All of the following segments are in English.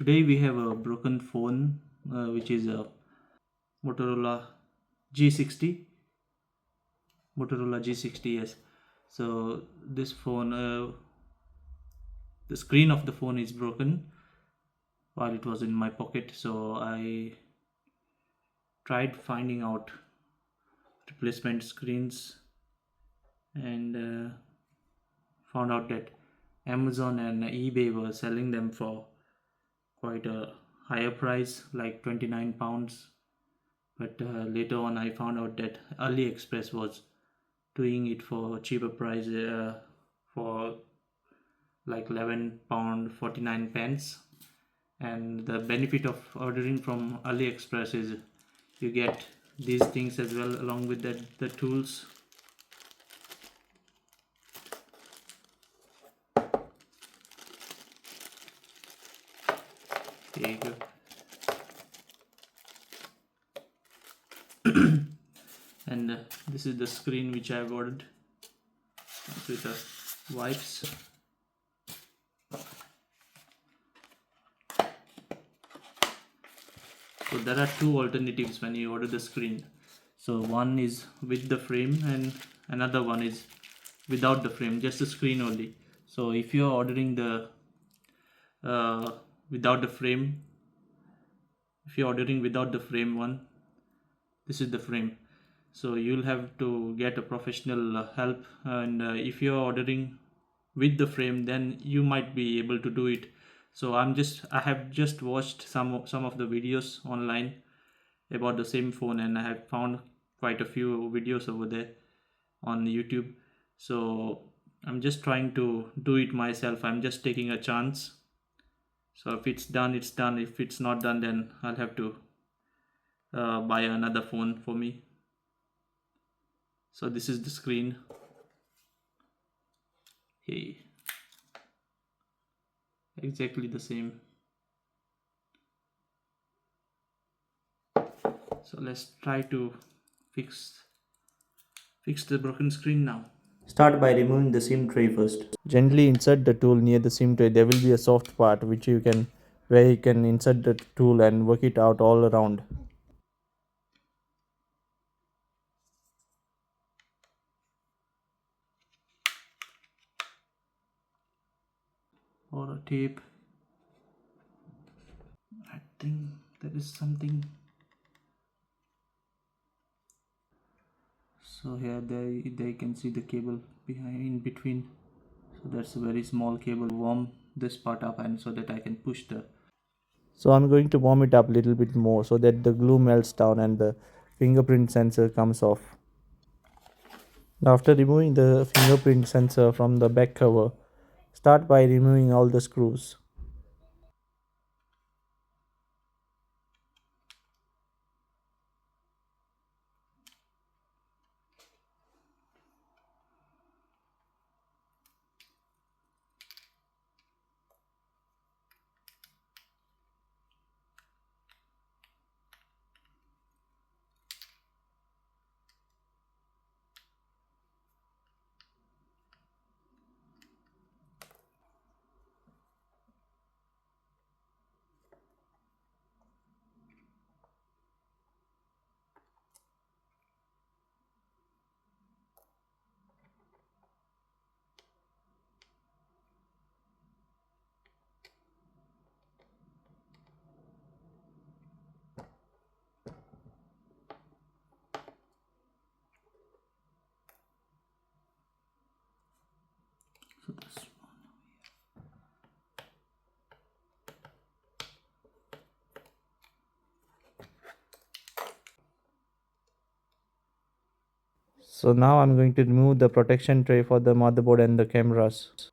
Today we have a broken phone, which is a Motorola G60. Motorola G60, yes. So this phone, the screen of the phone is broken while it was in my pocket. So I tried finding out replacement screens and found out that Amazon and eBay were selling them for quite a higher price, like £29. But later on, I found out that AliExpress was doing it for a cheaper price, for like £11 49 pence. And the benefit of ordering from AliExpress is you get these things as well along with the tools. There you go. And this is the screen which I've ordered. Comes with the wipes. So there are two alternatives when you order the screen. So one is with the frame and another one is without the frame, just the screen only. So if you're ordering the uh, without the frame, if you're ordering without the frame one, this is the frame. So you'll have to get a professional help, and if you're ordering with the frame, then you might be able to do it. So I have just watched some of the videos online about the same phone, and I have found quite a few videos over there on YouTube. So I'm just trying to do it myself. I'm just taking a chance. So if it's done, it's done. If it's not done, then I'll have to buy another phone for me. So this is the screen. Hey, exactly the same. So let's try to fix fix the broken screen now. Start by removing the SIM tray first. Gently insert the tool near the sim tray. There will be a soft part which you can where you can insert the tool and work it out all around. Or a tape. I think there is something. So here they can see the cable behind in between. So that's a very small cable. Warm this part up and so that I can push the. So I'm going to warm it up a little bit more so that the glue melts down and the fingerprint sensor comes off. Now after removing the fingerprint sensor from the back cover, start by removing all the screws. So this. So now I'm going to remove the protection tray for the motherboard and the cameras.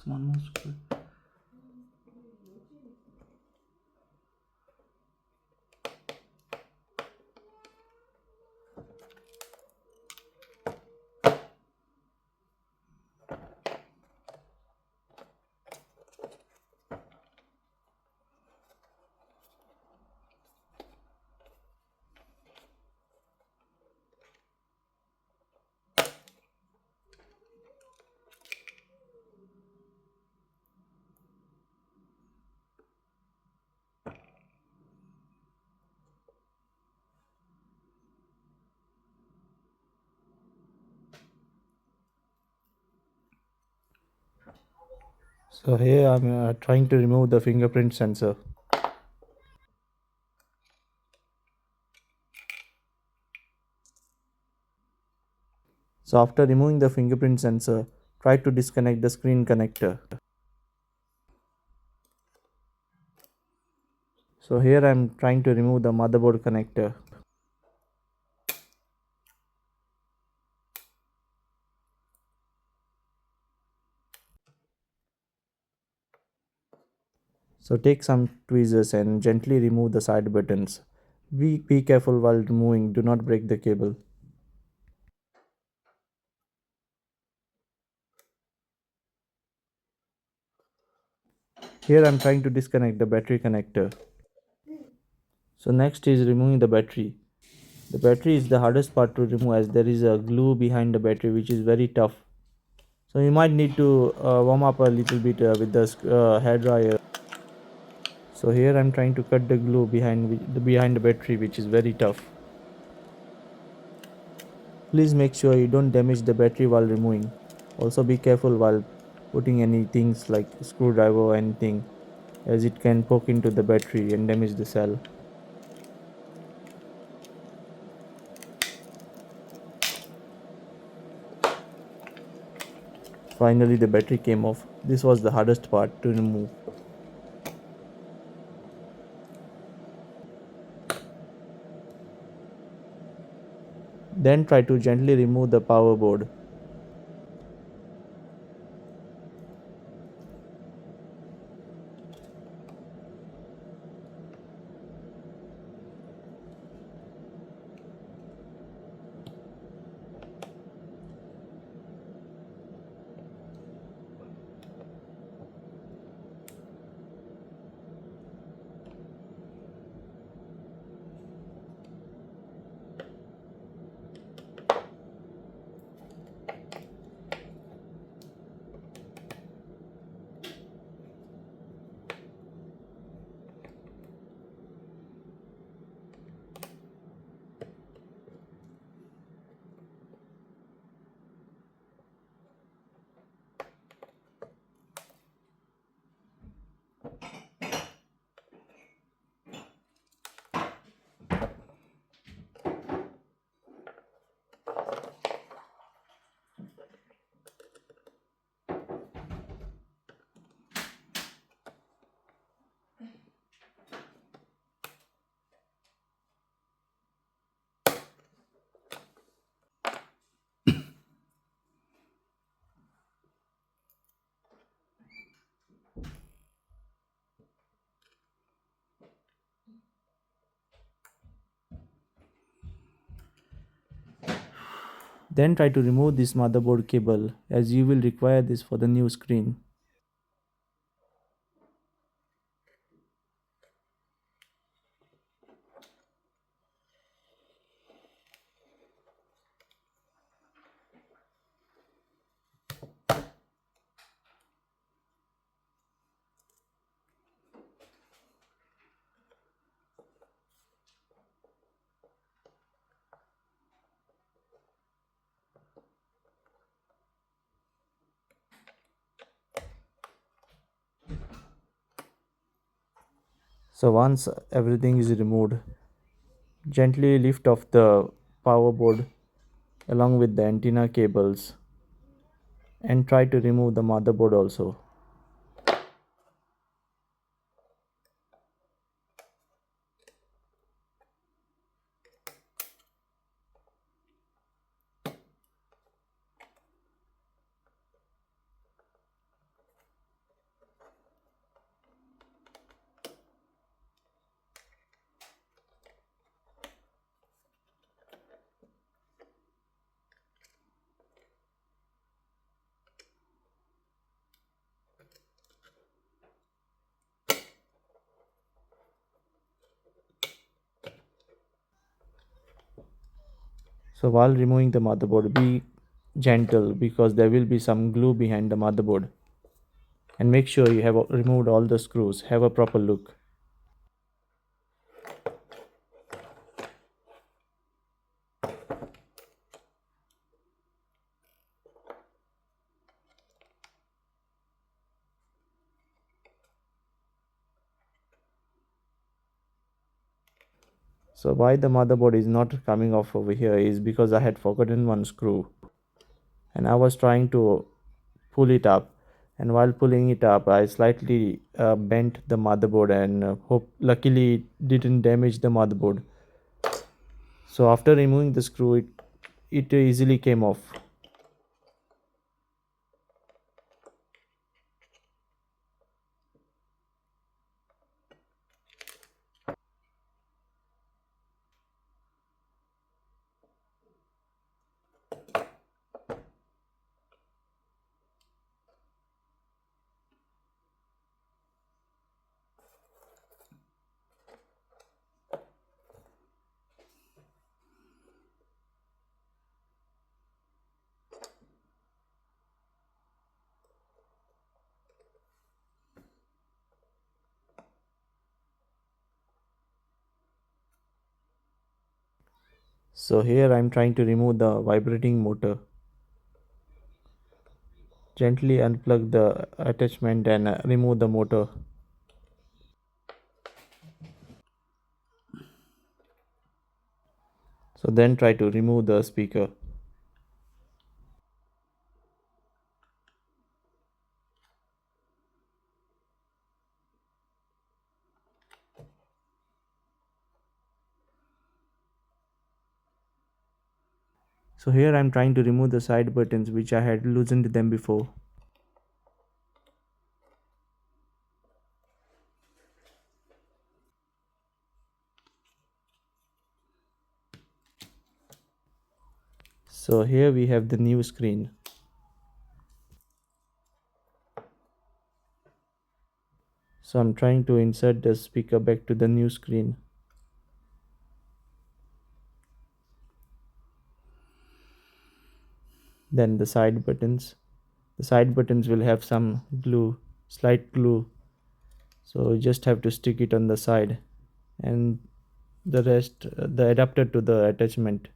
one more screw. So here I'm trying to remove the fingerprint sensor. So after removing the fingerprint sensor, try to disconnect the screen connector. So here I'm trying to remove the motherboard connector. So take some tweezers and gently remove the side buttons. Be careful while removing, do not break the cable. Here I'm trying to disconnect the battery connector. So next is removing the battery. The battery is the hardest part to remove as there is a glue behind the battery which is very tough. So you might need to warm up a little bit with the hair dryer. So here I'm trying to cut the glue behind the battery which is very tough. Please make sure you don't damage the battery while removing. Also be careful while putting any things like screwdriver or anything as it can poke into the battery and damage the cell. Finally the battery came off. This was the hardest part to remove. Then try to gently remove the power board. Then try to remove this motherboard cable as you will require this for the new screen. So once everything is removed, gently lift off the power board along with the antenna cables and try to remove the motherboard also. So while removing the motherboard, be gentle because there will be some glue behind the motherboard. And make sure you have removed all the screws. Have a proper look. So why the motherboard is not coming off over here is because I had forgotten one screw and I was trying to pull it up, and while pulling it up I slightly bent the motherboard and hope luckily it didn't damage the motherboard. So after removing the screw, it easily came off. So here I'm trying to remove the vibrating motor. Gently unplug the attachment and remove the motor. So then try to remove the speaker. So here I'm trying to remove the side buttons which I had loosened them before. So here we have the new screen. So I'm trying to insert the speaker back to the new screen. Then the side buttons. The side buttons will have some glue, slight glue. So you just have to stick it on the side, and the rest, the adapter to the attachment.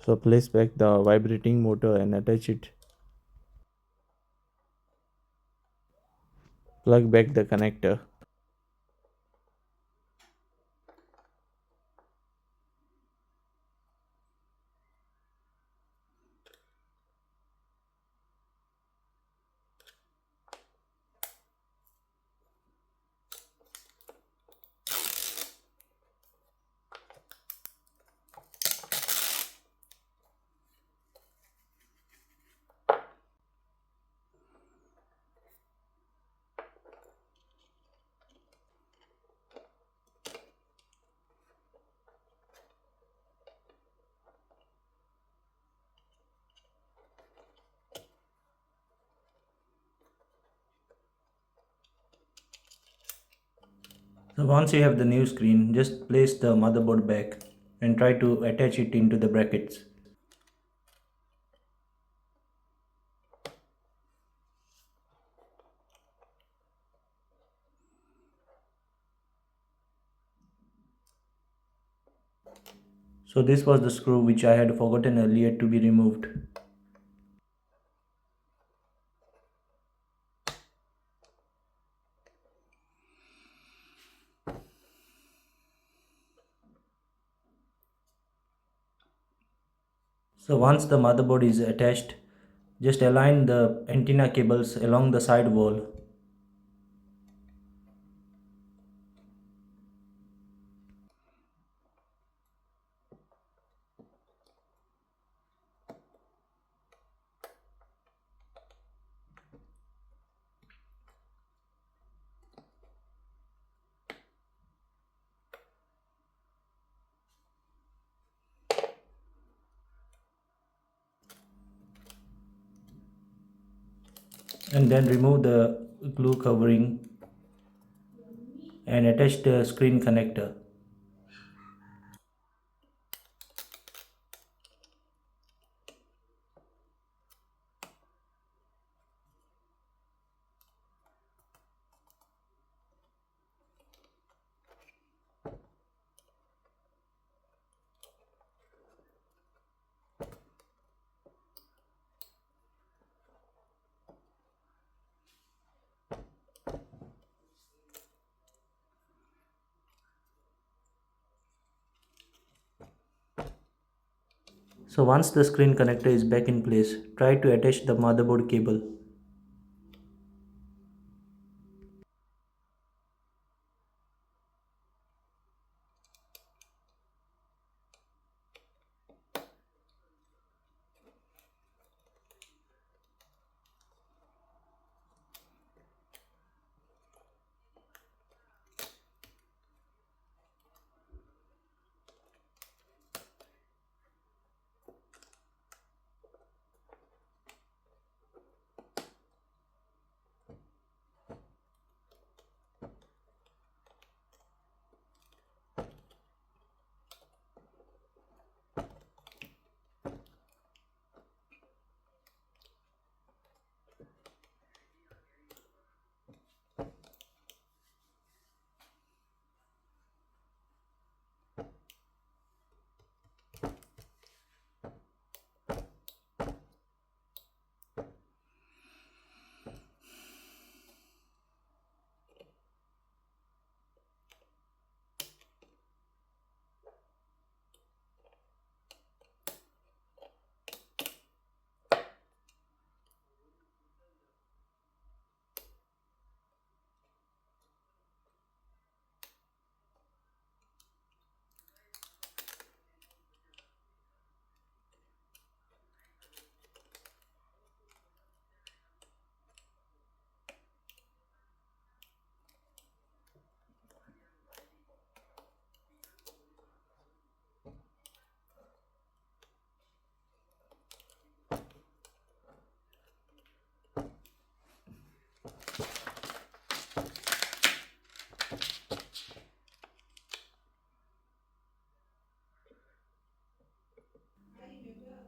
So place back the vibrating motor and attach it. Plug back the connector. So once you have the new screen, just place the motherboard back and try to attach it into the brackets. So this was the screw which I had forgotten earlier to be removed. So once the motherboard is attached, just align the antenna cables along the side wall. and then remove the glue covering and attach the screen connector. So once the screen connector is back in place, try to attach the motherboard cable.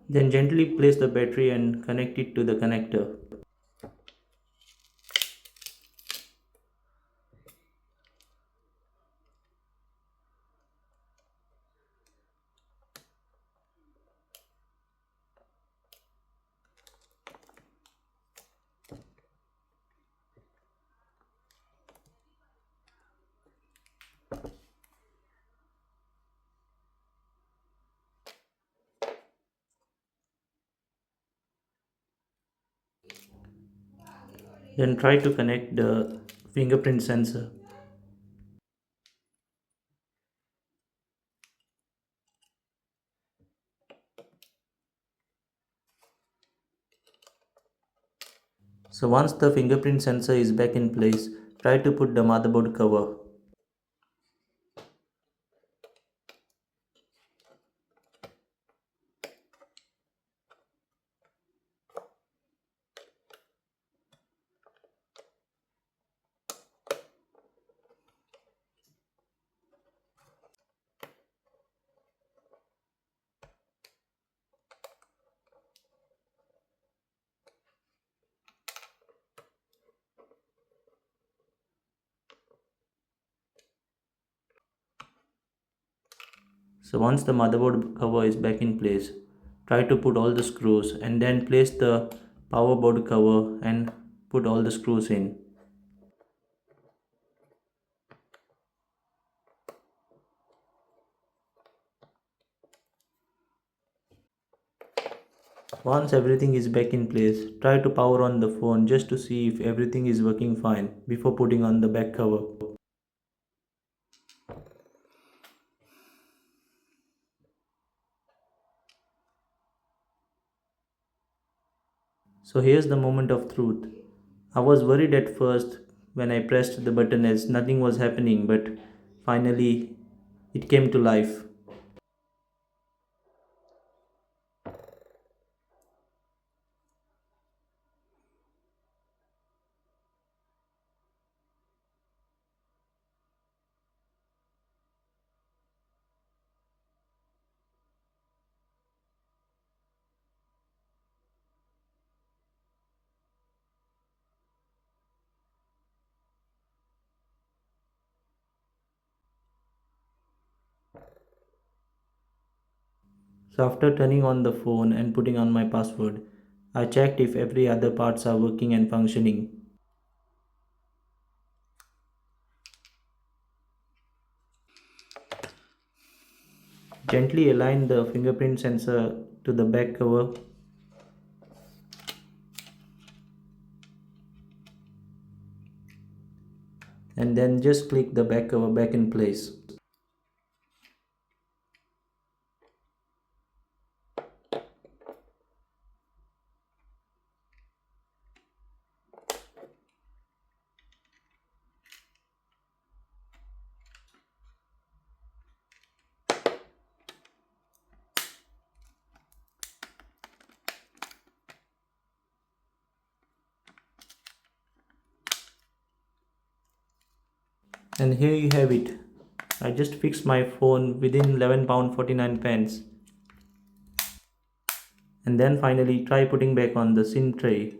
Then gently place the battery and connect it to the connector. Then try to connect the fingerprint sensor. So once the fingerprint sensor is back in place, try to put the motherboard cover. So once the motherboard cover is back in place, try to put all the screws and then place the power board cover and put all the screws in. Once everything is back in place, try to power on the phone just to see if everything is working fine before putting on the back cover. So here's the moment of truth. I was worried at first when I pressed the button as nothing was happening, but finally it came to life. So after turning on the phone and putting on my password, I checked if every other parts are working and functioning. Gently align the fingerprint sensor to the back cover and then just click the back cover back in place. And here you have it. I just fixed my phone within £11 49 pence. And then finally try putting back on the SIM tray.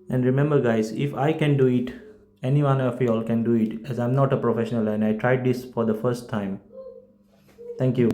And remember guys, if I can do it, any one of y'all can do it, as I'm not a professional and I tried this for the first time. Thank you.